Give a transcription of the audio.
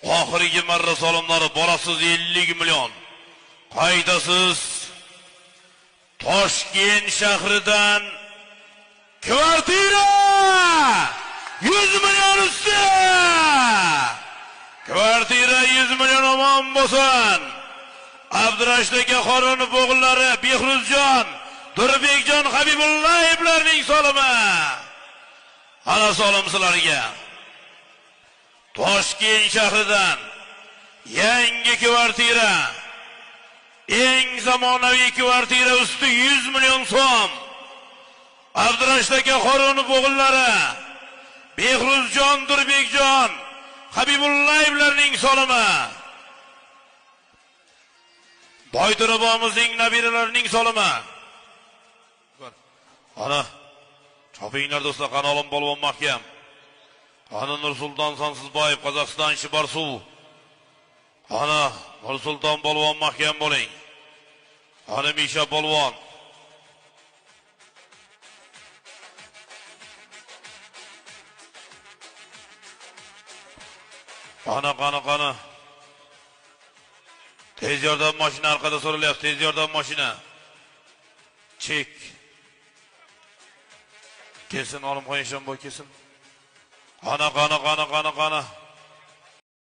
Oxirgi marra solimlari borasiz 50 million. Qaydasiz Toshkent shahridan kvartira 100 million usti. Kvartira 100 million omon bo'lsin. Abdurashid aka Qoronov o'g'illari Behruzjon, Durbekjon Habibullayevlarning solimi. Ana solim sizlarga. Toshkent shahridan yangi kvartira, eng zamonaviy kvartira usti 100 million so'm. Abdurashid aka Qoronov o'g'illari Behruzjon, Durbekjon Habibullayevlarning solimi. Boydirabomizning nabiralarining solimi. Ana chopinglar do'stlar, qanolim polvon mahkam. Ana Nursulton Sansizboyev, Qozog'iston Shibarsuv. Ana Nursulton polvon mahkam bo'ling. Ana Misha polvon. Qana. Tez yordam mashina orqada so'ralyapti, tez yordam mashina. Chek. Kelsin, olim qo'yishim bo'y kelsin. Qana.